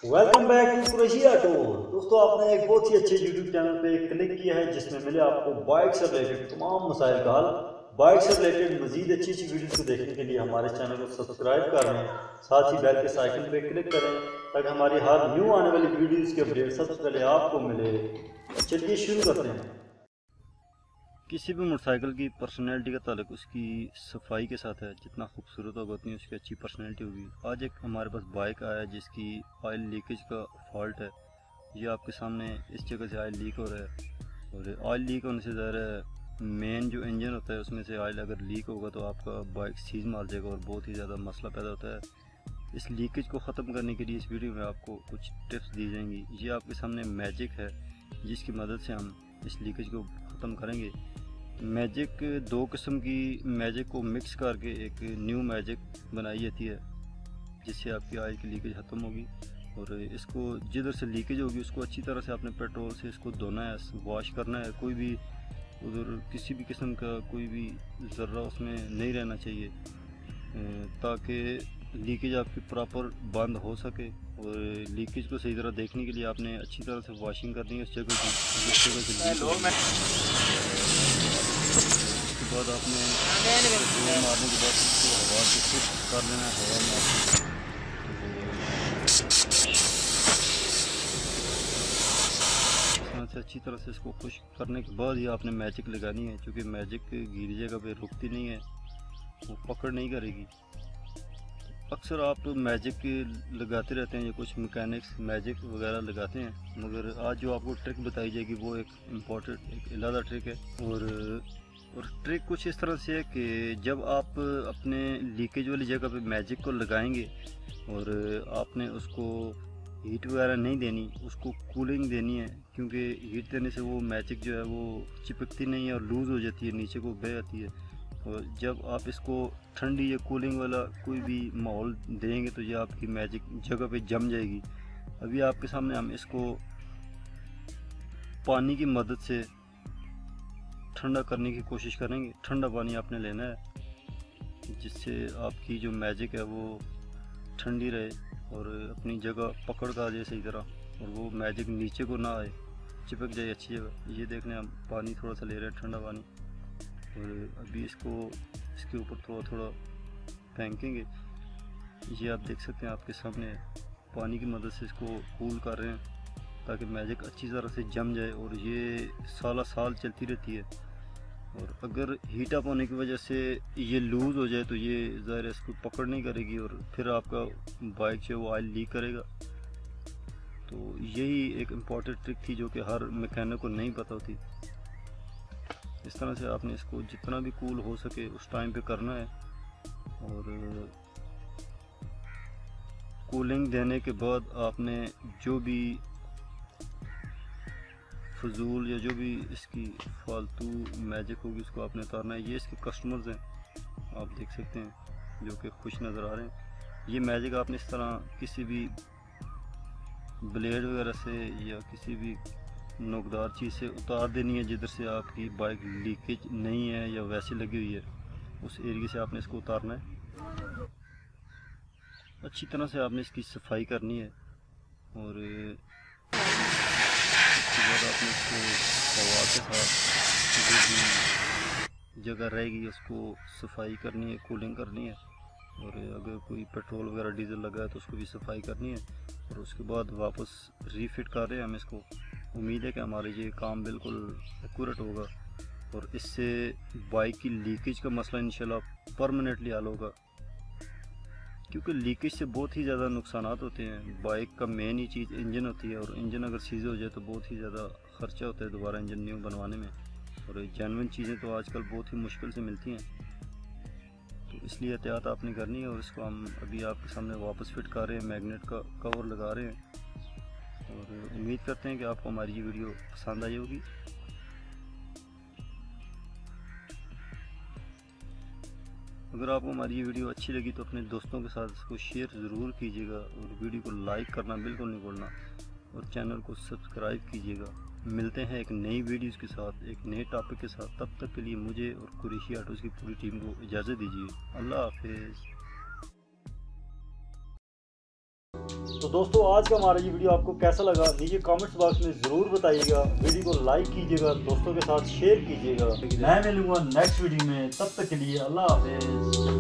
Welcome back to Qureshi Auto. दोस्तों, आपने एक बहुत ही अच्छे यूट्यूब चैनल पे क्लिक किया है जिसमें मिले आपको बाइक से रिलेटेड तमाम मसाइल का हल। बाइक से रिलेटेड मजीद अच्छी अच्छी वीडियोस को देखने के लिए हमारे चैनल को सब्सक्राइब कर लें, साथ ही बेल के आइकन पे क्लिक करें ताकि हमारी हर न्यू आने वाली वीडियोस की अपडेट सबसे पहले आपको मिले। चलिए शुरू करते हैं। किसी भी मोटरसाइकिल की पर्सनैलिटी का ताल्लुक उसकी सफाई के साथ है। जितना खूबसूरत होगा उतनी उसकी अच्छी पर्सनैलिटी होगी। आज एक हमारे पास बाइक आया है जिसकी ऑयल लीकेज का फॉल्ट है। ये आपके सामने इस जगह से ऑयल लीक हो रहा है, और ऑयल लीक होने से ज़्यादा मेन जो इंजन होता है उसमें से ऑयल अगर लीक होगा तो आपका बाइक सीज मार जाएगा और बहुत ही ज़्यादा मसला पैदा होता है। इस लीकेज को ख़त्म करने के लिए इस वीडियो में आपको कुछ टिप्स दी जाएंगी। ये आपके सामने मैजिक है जिसकी मदद से हम इस लीकेज को ख़त्म करेंगे। मैजिक दो किस्म की मैजिक को मिक्स करके एक न्यू मैजिक बनाई जाती है जिससे आपकी ऑयल की लीकेज ख़त्म होगी। और इसको जिधर से लीकेज होगी उसको अच्छी तरह से आपने पेट्रोल से इसको धोना है, वॉश करना है। कोई भी उधर किसी भी किस्म का कोई भी ज़र्रा उसमें नहीं रहना चाहिए ताकि लीकेज आपकी प्रॉपर बंद हो सके। और लीकेज को सही तरह देखने के लिए आपने अच्छी तरह से वॉशिंग करनी है उस जगह की जिस जगह से लीक होगी। उसके बाद आपने दो मारने के बाद उसको हवा से खुश्क कर लेना है। हवा मार से अच्छी तरह से इसको खुश्क करने के बाद ही आपने मैजिक लगानी है, क्योंकि मैजिक गीली जगह पे रुकती नहीं है, वो पकड़ नहीं करेगी। अक्सर आप मैजिक लगाते रहते हैं, ये कुछ मैकेनिक्स मैजिक वगैरह लगाते हैं, मगर आज जो आपको ट्रिक बताई जाएगी वो एक इम्पॉर्टेंट एक अलग ट्रिक है। और ट्रिक कुछ इस तरह से है कि जब आप अपने लीकेज वाली जगह पे मैजिक को लगाएंगे और आपने उसको हीट वगैरह नहीं देनी, उसको कूलिंग देनी है, क्योंकि हीट देने से वो मैजिक जो है वो चिपकती नहीं है और लूज़ हो जाती है, नीचे को बह जाती है। और जब आप इसको ठंडी या कूलिंग वाला कोई भी माहौल देंगे तो ये आपकी मैजिक जगह पे जम जाएगी। अभी आपके सामने हम इसको पानी की मदद से ठंडा करने की कोशिश करेंगे। ठंडा पानी आपने लेना है जिससे आपकी जो मैजिक है वो ठंडी रहे और अपनी जगह पकड़ कर आ जाए सही तरह, और वो मैजिक नीचे को ना आए, चिपक जाए अच्छी जगह। ये देखने हम पानी थोड़ा सा ले रहे हैं, ठंडा पानी, और अभी इसको इसके ऊपर थोड़ा थोड़ा फेंकेंगे। ये आप देख सकते हैं आपके सामने पानी की मदद से इसको कूल कर रहे हैं ताकि मैजिक अच्छी तरह से जम जाए, और ये साल साल चलती रहती है। और अगर हीट अप होने की वजह से ये लूज़ हो जाए तो ये ज़ाहिर है इसको पकड़ नहीं करेगी और फिर आपका बाइक जो है वो ऑयल लीक करेगा। तो यही एक इम्पॉर्टेंट ट्रिक थी जो कि हर मैकेनिक को नहीं पता होती। इस तरह से आपने इसको जितना भी कूल हो सके उस टाइम पे करना है, और कूलिंग देने के बाद आपने जो भी फजूल या जो भी इसकी फालतू मैजिक होगी उसको आपने उतारना है। ये इसके कस्टमर्स हैं, आप देख सकते हैं, जो कि खुश नज़र आ रहे हैं। ये मैजिक आपने इस तरह किसी भी ब्लेड वगैरह से या किसी भी नोकदार चीज़ से उतार देनी है जिधर से आपकी बाइक लीकेज नहीं है या वैसे लगी हुई है, उस एरिया से आपने इसको उतारना है। अच्छी तरह से आपने इसकी सफाई करनी है, और उसके बाद आपने इसको हवा के साथ जो भी जगह रहेगी उसको सफाई करनी है, कूलिंग करनी है। और अगर कोई पेट्रोल वगैरह डीजल लगा है तो उसको भी सफाई करनी है, और उसके बाद वापस रीफिट कर रहे हैं हम इसको। उम्मीद है कि हमारे ये काम बिल्कुल एक्यूरेट होगा और इससे बाइक की लीकेज का मसला इंशाल्लाह परमानेंटली हल होगा, क्योंकि लीकेज से बहुत ही ज़्यादा नुकसान होते हैं। बाइक का मेन ही चीज़ इंजन होती है, और इंजन अगर सीज हो जाए तो बहुत ही ज़्यादा ख़र्चा होता है दोबारा इंजन न्यू बनवाने में, और जेन्युइन चीज़ें तो आजकल बहुत ही मुश्किल से मिलती हैं। तो इसलिए एहतियात आपने करनी है, और इसको हम अभी आपके सामने वापस फिट कर रहे हैं, मैग्नेट का कवर लगा रहे हैं, और उम्मीद करते हैं कि आपको हमारी ये वीडियो पसंद आई होगी। अगर आपको हमारी ये वीडियो अच्छी लगी तो अपने दोस्तों के साथ इसको शेयर ज़रूर कीजिएगा, और वीडियो को लाइक करना बिल्कुल नहीं भूलना, और चैनल को सब्सक्राइब कीजिएगा। मिलते हैं एक नई वीडियोस के साथ, एक नए टॉपिक के साथ। तब तक के लिए मुझे और कुरैशी ऑटोज़ की पूरी टीम को इजाज़त दीजिए। अल्लाह हाफिज़। तो दोस्तों आज का हमारा ये वीडियो आपको कैसा लगा नीचे कमेंट्स बॉक्स में ज़रूर बताइएगा। वीडियो को लाइक कीजिएगा, दोस्तों के साथ शेयर कीजिएगा। मैं मिलूंगा नेक्स्ट वीडियो में, तब तक के लिए अल्लाह हाफिज़।